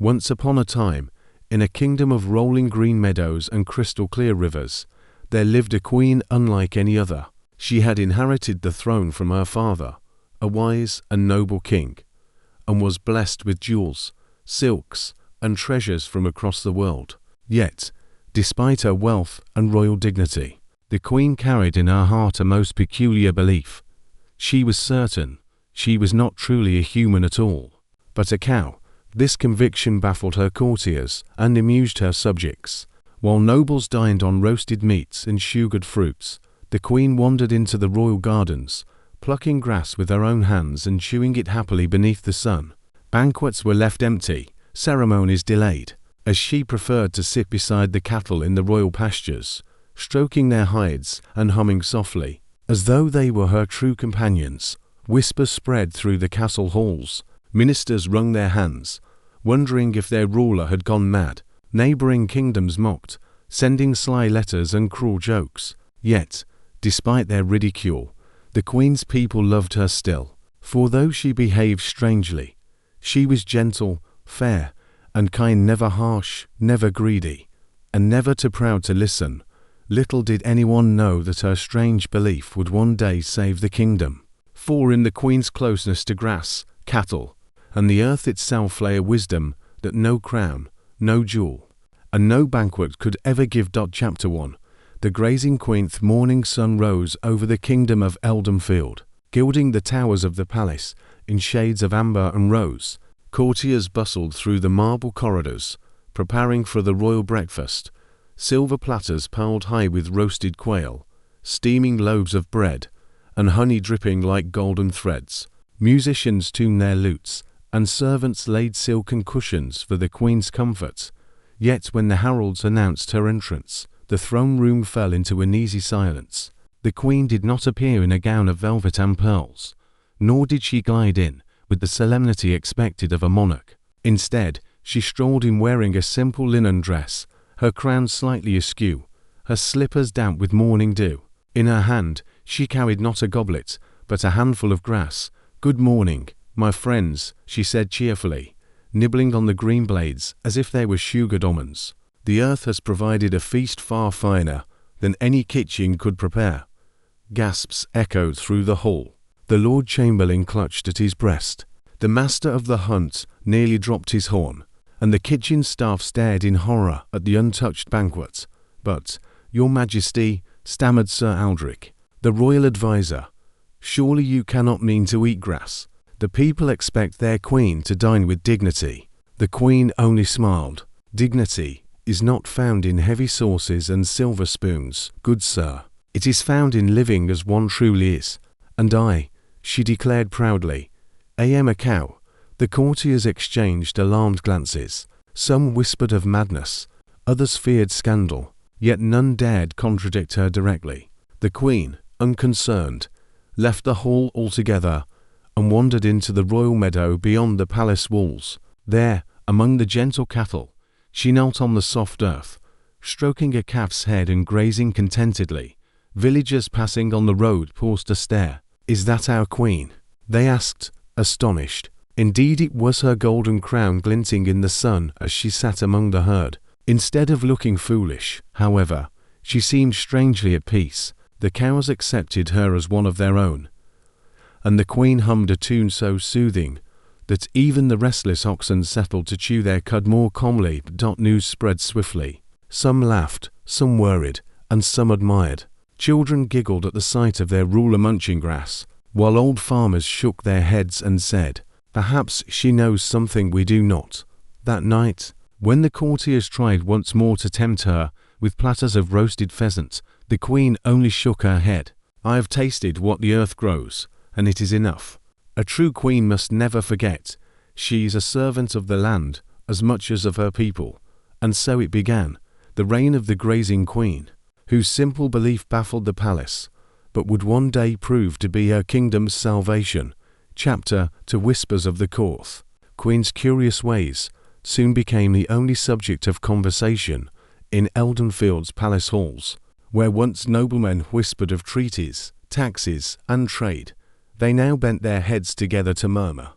Once upon a time, in a kingdom of rolling green meadows and crystal clear rivers, there lived a queen unlike any other. She had inherited the throne from her father, a wise and noble king, and was blessed with jewels, silks, and treasures from across the world. Yet, despite her wealth and royal dignity, the queen carried in her heart a most peculiar belief. She was certain she was not truly a human at all, but a cow. This conviction baffled her courtiers and amused her subjects. While nobles dined on roasted meats and sugared fruits, the queen wandered into the royal gardens, plucking grass with her own hands and chewing it happily beneath the sun. Banquets were left empty, ceremonies delayed, as she preferred to sit beside the cattle in the royal pastures, stroking their hides and humming softly, as though they were her true companions. Whispers spread through the castle halls. Ministers wrung their hands, wondering if their ruler had gone mad. Neighboring kingdoms mocked, sending sly letters and cruel jokes. Yet, despite their ridicule, the queen's people loved her still. For though she behaved strangely, she was gentle, fair, and kind, never harsh, never greedy, and never too proud to listen. Little did anyone know that her strange belief would one day save the kingdom. For in the queen's closeness to grass, cattle, and the earth itself lay a wisdom that no crown, no jewel, and no banquet could ever give. Chapter 1. The grazing queen's morning sun rose over the kingdom of Eldenfield, gilding the towers of the palace in shades of amber and rose. Courtiers bustled through the marble corridors, preparing for the royal breakfast. Silver platters piled high with roasted quail, steaming loaves of bread, and honey dripping like golden threads. Musicians tuned their lutes, and servants laid silken cushions for the queen's comfort. Yet when the heralds announced her entrance, the throne room fell into an uneasy silence. The queen did not appear in a gown of velvet and pearls, nor did she glide in with the solemnity expected of a monarch. Instead, she strolled in wearing a simple linen dress, her crown slightly askew, her slippers damp with morning dew. In her hand, she carried not a goblet, but a handful of grass. "Good morning, my friends," she said cheerfully, nibbling on the green blades as if they were sugared almonds. "The earth has provided a feast far finer than any kitchen could prepare." Gasps echoed through the hall. The Lord Chamberlain clutched at his breast. The master of the hunt nearly dropped his horn, and the kitchen staff stared in horror at the untouched banquet. "But, Your Majesty," stammered Sir Aldrich, the royal advisor, "surely you cannot mean to eat grass. The people expect their queen to dine with dignity." The queen only smiled. "Dignity is not found in heavy sauces and silver spoons, good sir. It is found in living as one truly is. And I," she declared proudly, "I am a cow." The courtiers exchanged alarmed glances. Some whispered of madness, others feared scandal, yet none dared contradict her directly. The queen, unconcerned, left the hall altogether and wandered into the royal meadow beyond the palace walls. There, among the gentle cattle, she knelt on the soft earth, stroking a calf's head and grazing contentedly. Villagers passing on the road paused to stare. "Is that our queen?" they asked, astonished. Indeed, it was her golden crown glinting in the sun as she sat among the herd. Instead of looking foolish, however, she seemed strangely at peace. The cows accepted her as one of their own, and the queen hummed a tune so soothing that even the restless oxen settled to chew their cud more calmly. News spread swiftly. Some laughed, some worried, and some admired. Children giggled at the sight of their ruler munching grass, while old farmers shook their heads and said, "Perhaps she knows something we do not." That night, when the courtiers tried once more to tempt her with platters of roasted pheasant, the queen only shook her head. "I have tasted what the earth grows, and it is enough. A true queen must never forget. She is a servant of the land as much as of her people." And so it began, the reign of the grazing queen, whose simple belief baffled the palace, but would one day prove to be her kingdom's salvation. Chapter 2. Whispers of the Court. Queen's curious ways soon became the only subject of conversation in Eldenfield's palace halls, where once noblemen whispered of treaties, taxes, and trade. They now bent their heads together to murmur,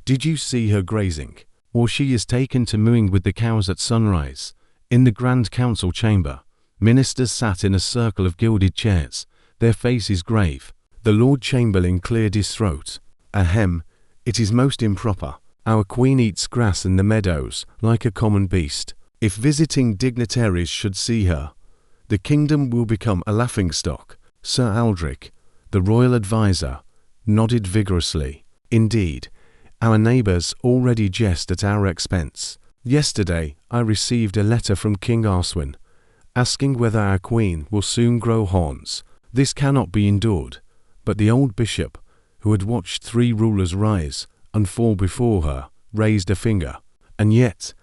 "Did you see her grazing? or she is taken to mooing with the cows at sunrise. In the grand council chamber, ministers sat in a circle of gilded chairs, their faces grave. The Lord Chamberlain cleared his throat. Ahem, it is most improper. Our queen eats grass in the meadows, like a common beast. If visiting dignitaries should see her, the kingdom will become a laughingstock. Sir Aldrich, the royal adviser, nodded vigorously. Indeed, our neighbours already jest at our expense. Yesterday I received a letter from King Arswin, asking whether our queen will soon grow horns. This cannot be endured. But the old bishop, who had watched 3 rulers rise and fall before her, raised a finger. And yet,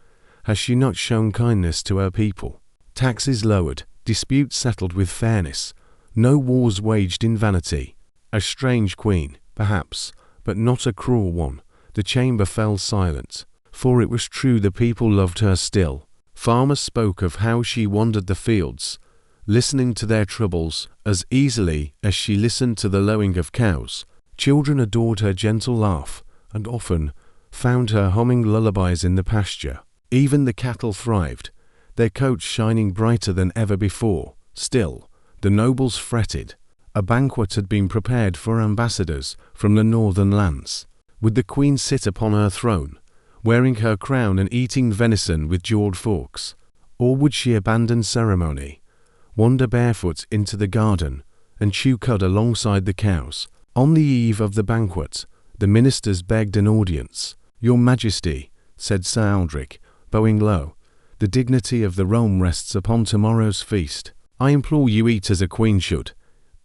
has she not shown kindness to her people? Taxes lowered, disputes settled with fairness, no wars waged in vanity. A strange queen, perhaps, but not a cruel one. The chamber fell silent, for it was true the people loved her still. Farmers spoke of how she wandered the fields, listening to their troubles as easily as she listened to the lowing of cows. Children adored her gentle laugh, and often found her humming lullabies in the pasture. Even the cattle thrived, their coats shining brighter than ever before. Still, the nobles fretted. A banquet had been prepared for ambassadors from the northern lands. Would the queen sit upon her throne, wearing her crown and eating venison with jawed forks? Or would she abandon ceremony, wander barefoot into the garden, and chew cud alongside the cows? On the eve of the banquet, the ministers begged an audience. "Your Majesty," said Sir Aldrich, bowing low, "the dignity of the realm rests upon tomorrow's feast. I implore you eat as a queen should,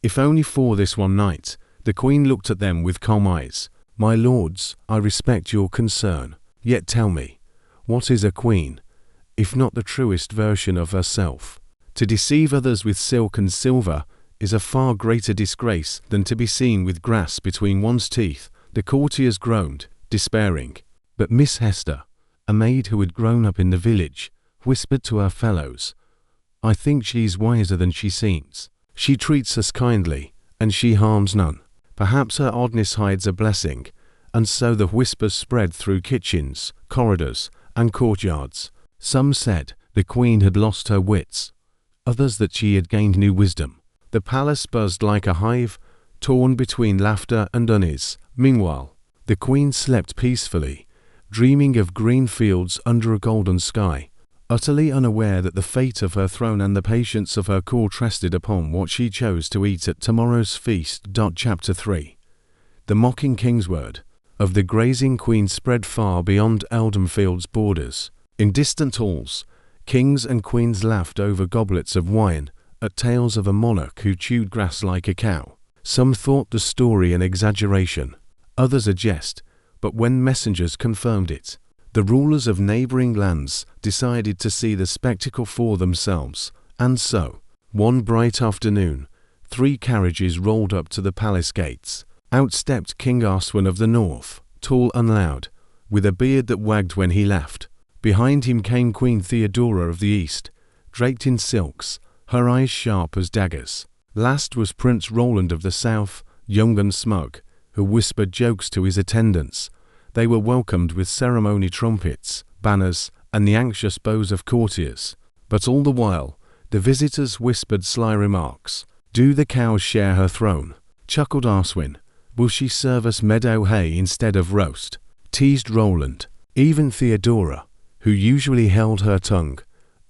if only for this one night." The queen looked at them with calm eyes. "My lords, I respect your concern. Yet tell me, what is a queen, if not the truest version of herself? To deceive others with silk and silver is a far greater disgrace than to be seen with grass between one's teeth." The courtiers groaned, despairing. But Miss Hester, a maid who had grown up in the village, whispered to her fellows, "I think she's wiser than she seems. She treats us kindly, and she harms none. Perhaps her oddness hides a blessing." And so the whispers spread through kitchens, corridors, and courtyards. Some said the queen had lost her wits, others that she had gained new wisdom. The palace buzzed like a hive, torn between laughter and unease. Meanwhile, the queen slept peacefully, dreaming of green fields under a golden sky, utterly unaware that the fate of her throne and the patience of her court rested upon what she chose to eat at tomorrow's feast. Chapter 3. The mocking king's word of the grazing queen spread far beyond Eldenfield's borders. In distant halls, kings and queens laughed over goblets of wine at tales of a monarch who chewed grass like a cow. Some thought the story an exaggeration, others a jest, but when messengers confirmed it, the rulers of neighboring lands decided to see the spectacle for themselves. And so, one bright afternoon, 3 carriages rolled up to the palace gates. Out stepped King Arswin of the north, tall and loud, with a beard that wagged when he laughed. Behind him came Queen Theodora of the east, draped in silks, her eyes sharp as daggers. Last was Prince Roland of the south, young and smug, who whispered jokes to his attendants. They were welcomed with ceremony trumpets, banners, and the anxious bows of courtiers. But all the while, the visitors whispered sly remarks. "Do the cows share her throne?" chuckled Arswin. "Will she serve us meadow hay instead of roast?" teased Roland. Even Theodora, who usually held her tongue,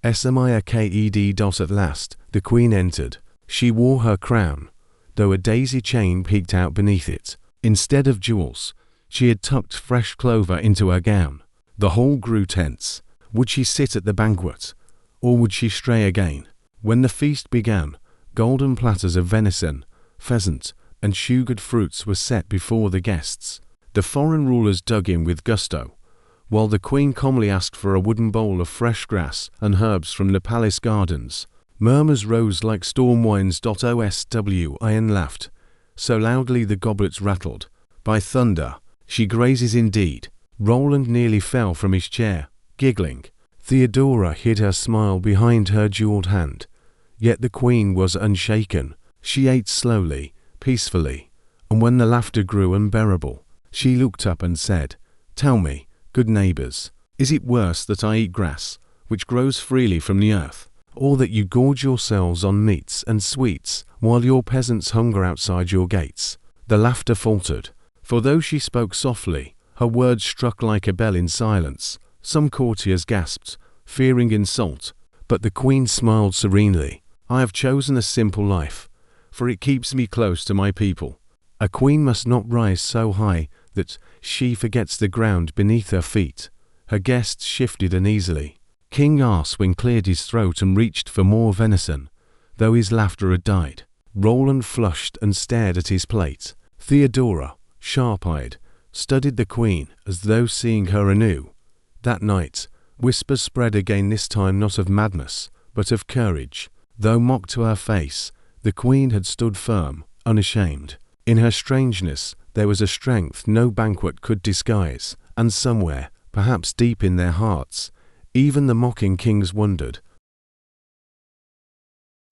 smiked. At last, the queen entered. She wore her crown, though a daisy chain peeked out beneath it. Instead of jewels, she had tucked fresh clover into her gown. The hall grew tense. Would she sit at the banquet, or would she stray again? When the feast began, golden platters of venison, pheasant, and sugared fruits were set before the guests. The foreign rulers dug in with gusto, while the queen calmly asked for a wooden bowl of fresh grass and herbs from the palace gardens. Murmurs rose like storm winds. Oswin laughed, so loudly the goblets rattled. "By thunder, she grazes indeed." Roland nearly fell from his chair, giggling. Theodora hid her smile behind her jeweled hand. Yet the queen was unshaken. She ate slowly, peacefully, and when the laughter grew unbearable, she looked up and said, "Tell me, good neighbors, Is it worse that I eat grass, which grows freely from the earth, or that you gorge yourselves on meats and sweets, while your peasants hunger outside your gates?" The laughter faltered, for though she spoke softly, her words struck like a bell in silence. Some courtiers gasped, fearing insult, but the queen smiled serenely. "I have chosen a simple life, for it keeps me close to my people. A queen must not rise so high that she forgets the ground beneath her feet." Her guests shifted uneasily. King Arswing cleared his throat and reached for more venison, though his laughter had died. Roland flushed and stared at his plate. Theodora, sharp-eyed, studied the queen as though seeing her anew. That night, whispers spread again, this time not of madness, but of courage. Though mocked to her face, the queen had stood firm, unashamed. In her strangeness, there was a strength no banquet could disguise, and somewhere, perhaps deep in their hearts, even the mocking kings wondered.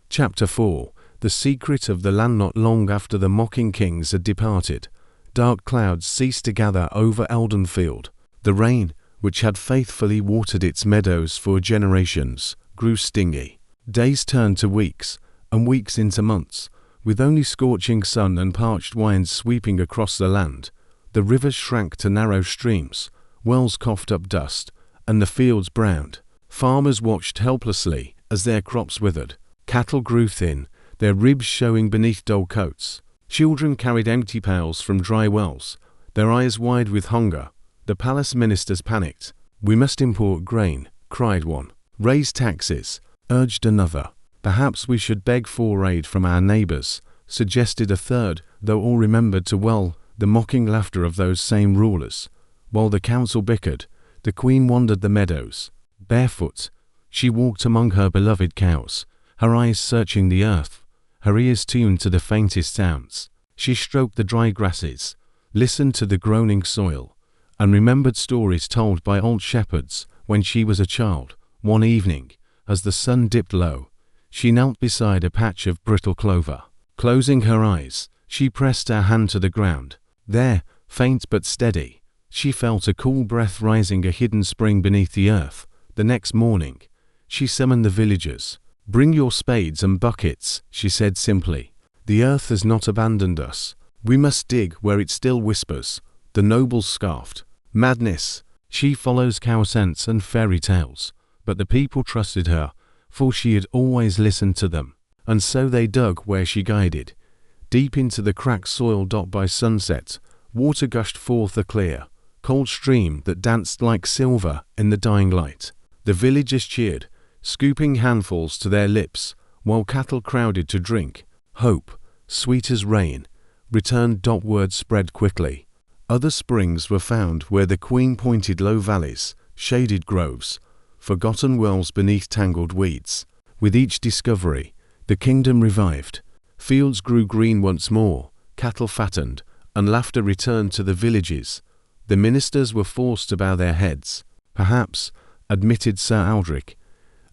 Chapter 4. The Secret of the Land. Not long after the mocking kings had departed, dark clouds ceased to gather over Eldenfield. The rain, which had faithfully watered its meadows for generations, grew stingy. Days turned to weeks, and weeks into months, with only scorching sun and parched winds sweeping across the land. The rivers shrank to narrow streams, wells coughed up dust, and the fields browned. Farmers watched helplessly as their crops withered. Cattle grew thin, their ribs showing beneath dull coats. Children carried empty pails from dry wells, their eyes wide with hunger. The palace ministers panicked. "We must import grain," cried one. "Raise taxes," urged another. "Perhaps we should beg for aid from our neighbors," suggested a third, though all remembered too well the mocking laughter of those same rulers. While the council bickered, the queen wandered the meadows. Barefoot, she walked among her beloved cows, her eyes searching the earth, her ears tuned to the faintest sounds. She stroked the dry grasses, listened to the groaning soil, and remembered stories told by old shepherds when she was a child. One evening, as the sun dipped low, she knelt beside a patch of brittle clover. Closing her eyes, she pressed her hand to the ground. There, faint but steady, she felt a cool breath rising, a hidden spring beneath the earth. The next morning, she summoned the villagers. "Bring your spades and buckets," she said simply. "The earth has not abandoned us. We must dig where it still whispers." The nobles scoffed. "Madness! She follows cow scents and fairy tales." But the people trusted her, for she had always listened to them. And so they dug where she guided. Deep into the cracked soil by sunset, water gushed forth, a clear, cold stream that danced like silver in the dying light. The villagers cheered, scooping handfuls to their lips, while cattle crowded to drink. Hope, sweet as rain, returned. Word spread quickly. Other springs were found where the queen pointed, low valleys, shaded groves, forgotten wells beneath tangled weeds. With each discovery, the kingdom revived. Fields grew green once more, cattle fattened, and laughter returned to the villages. The ministers were forced to bow their heads. "Perhaps," admitted Sir Aldrich,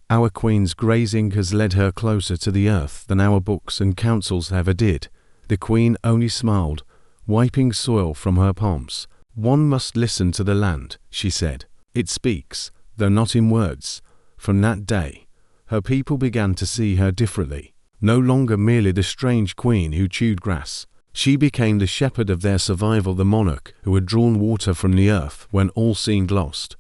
"our queen's grazing has led her closer to the earth than our books and councils ever did." The queen only smiled, wiping soil from her palms. "One must listen to the land," she said. "It speaks, though not in words." From that day, her people began to see her differently. No longer merely the strange queen who chewed grass. She became the shepherd of their survival, the monarch who had drawn water from the earth when all seemed lost.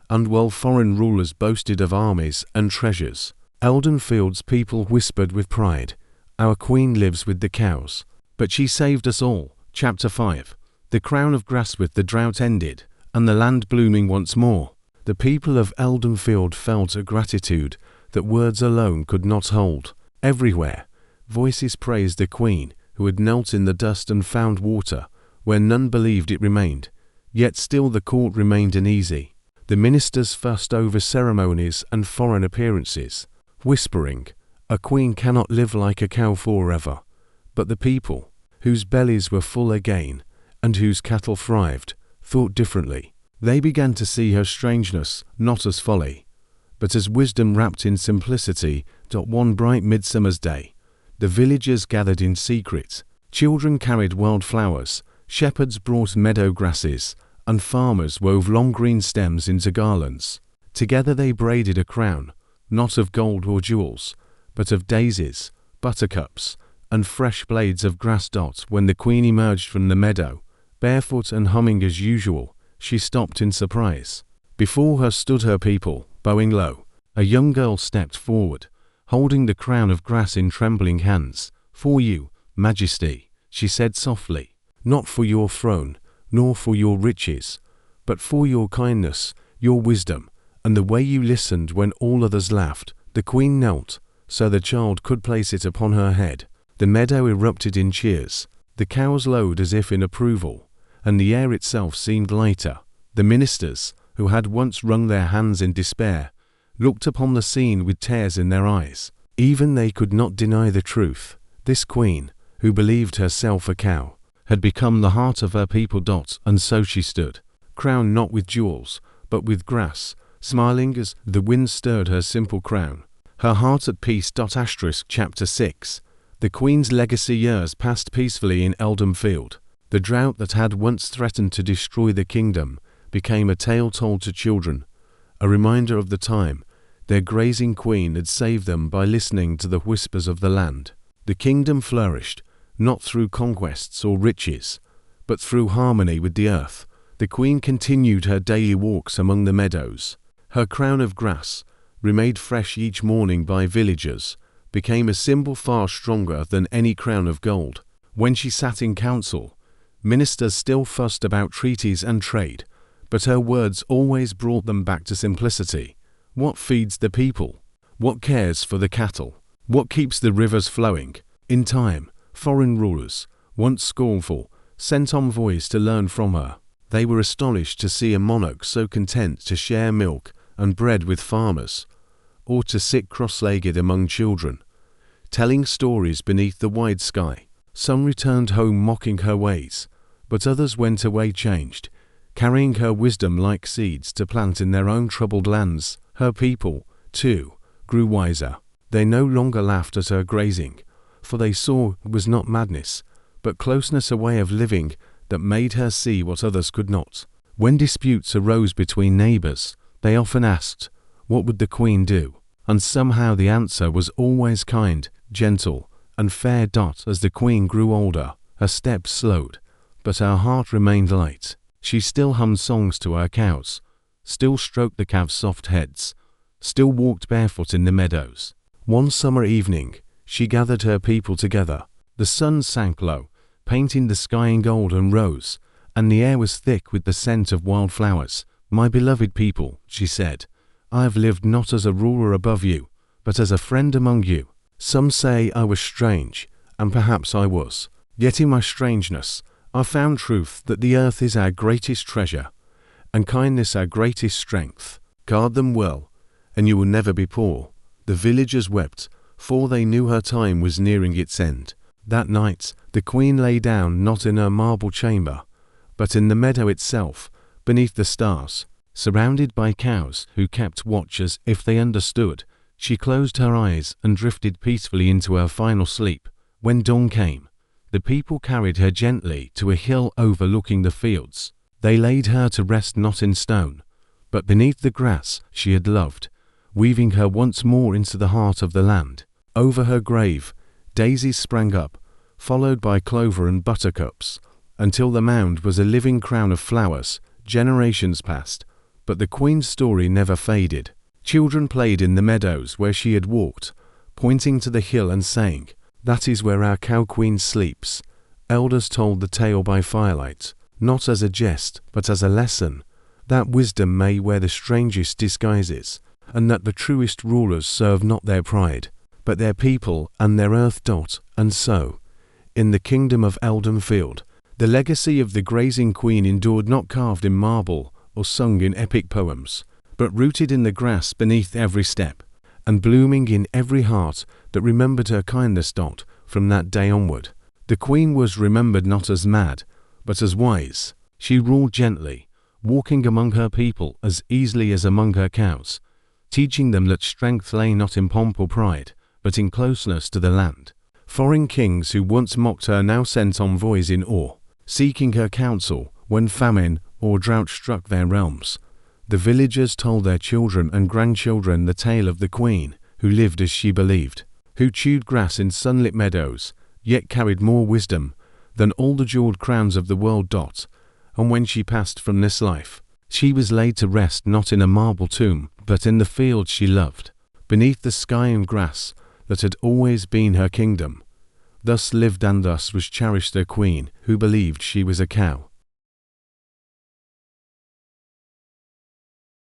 And while foreign rulers boasted of armies and treasures, Eldenfield's people whispered with pride, "Our queen lives with the cows." But she saved us all. Chapter 5. The crown of grass. With the drought ended, and the land blooming once more, the people of Eldenfield felt a gratitude that words alone could not hold. Everywhere, voices praised the queen, who had knelt in the dust and found water where none believed it remained. Yet still the court remained uneasy. The ministers fussed over ceremonies and foreign appearances, whispering, "A queen cannot live like a cow forever." But the people, whose bellies were full again, and whose cattle thrived, thought differently. They began to see her strangeness not as folly, but as wisdom wrapped in simplicity. One bright midsummer's day, the villagers gathered in secret. Children carried wild flowers, shepherds brought meadow grasses, and farmers wove long green stems into garlands. Together they braided a crown, not of gold or jewels, but of daisies, buttercups, and fresh blades of grass. When the queen emerged from the meadow, barefoot and humming as usual, she stopped in surprise. Before her stood her people, bowing low. A young girl stepped forward, holding the crown of grass in trembling hands. "For you, Majesty," she said softly, "not for your throne, nor for your riches, but for your kindness, your wisdom, and the way you listened when all others laughed." The queen knelt, so the child could place it upon her head. The meadow erupted in cheers. The cows lowed as if in approval, and the air itself seemed lighter. The ministers, who had once wrung their hands in despair, looked upon the scene with tears in their eyes. Even they could not deny the truth. This queen, who believed herself a cow, had become the heart of her people. And so she stood, crowned not with jewels, but with grass, smiling as the wind stirred her simple crown, her heart at peace. Chapter 6. The Queen's legacy. Years passed peacefully in Field. The drought that had once threatened to destroy the kingdom became a tale told to children, a reminder of the time their grazing queen had saved them by listening to the whispers of the land. The kingdom flourished, not through conquests or riches, but through harmony with the earth. The queen continued her daily walks among the meadows. Her crown of grass, remade fresh each morning by villagers, became a symbol far stronger than any crown of gold. When she sat in council, ministers still fussed about treaties and trade, but her words always brought them back to simplicity. What feeds the people? What cares for the cattle? What keeps the rivers flowing? In time, foreign rulers, once scornful, sent envoys to learn from her. They were astonished to see a monarch so content to share milk and bread with farmers, or to sit cross-legged among children, telling stories beneath the wide sky. Some returned home mocking her ways, but others went away changed, carrying her wisdom like seeds to plant in their own troubled lands. Her people, too, grew wiser. They no longer laughed at her grazing, for they saw it was not madness, but closeness, a way of living that made her see what others could not. When disputes arose between neighbors, they often asked, what would the queen do? And somehow the answer was always kind, gentle, and fair. As the queen grew older, her steps slowed, but her heart remained light. She still hummed songs to her cows, still stroked the calves' soft heads, still walked barefoot in the meadows. One summer evening, she gathered her people together. The sun sank low, painting the sky in gold and rose, and the air was thick with the scent of wildflowers. "My beloved people," she said, "I have lived not as a ruler above you, but as a friend among you. Some say I was strange, and perhaps I was. Yet in my strangeness, I found truth that the earth is our greatest treasure, and kindness our greatest strength. Guard them well, and you will never be poor." The villagers wept, for they knew her time was nearing its end. That night, the queen lay down not in her marble chamber, but in the meadow itself, beneath the stars, surrounded by cows who kept watch as if they understood. She closed her eyes and drifted peacefully into her final sleep. When dawn came, the people carried her gently to a hill overlooking the fields. They laid her to rest not in stone, but beneath the grass she had loved, weaving her once more into the heart of the land. Over her grave, daisies sprang up, followed by clover and buttercups, until the mound was a living crown of flowers. Generations passed, but the queen's story never faded. Children played in the meadows where she had walked, pointing to the hill and saying, "That is where our cow queen sleeps." Elders told the tale by firelight, not as a jest, but as a lesson, that wisdom may wear the strangest disguises, and that the truest rulers serve not their pride, but their people and their earth. And so, in the kingdom of Field, the legacy of the grazing queen endured, not carved in marble or sung in epic poems, but rooted in the grass beneath every step, and blooming in every heart that remembered her kindness. From that day onward, the queen was remembered not as mad, but as wise. She ruled gently, walking among her people as easily as among her cows, teaching them that strength lay not in pomp or pride, but in closeness to the land. Foreign kings who once mocked her now sent envoys in awe, seeking her counsel when famine or drought struck their realms. The villagers told their children and grandchildren the tale of the queen, who lived as she believed, who chewed grass in sunlit meadows, yet carried more wisdom than all the jeweled crowns of the world. And when she passed from this life, she was laid to rest not in a marble tomb, but in the fields she loved, beneath the sky and grass that had always been her kingdom. Thus lived and thus was cherished a queen who believed she was a cow.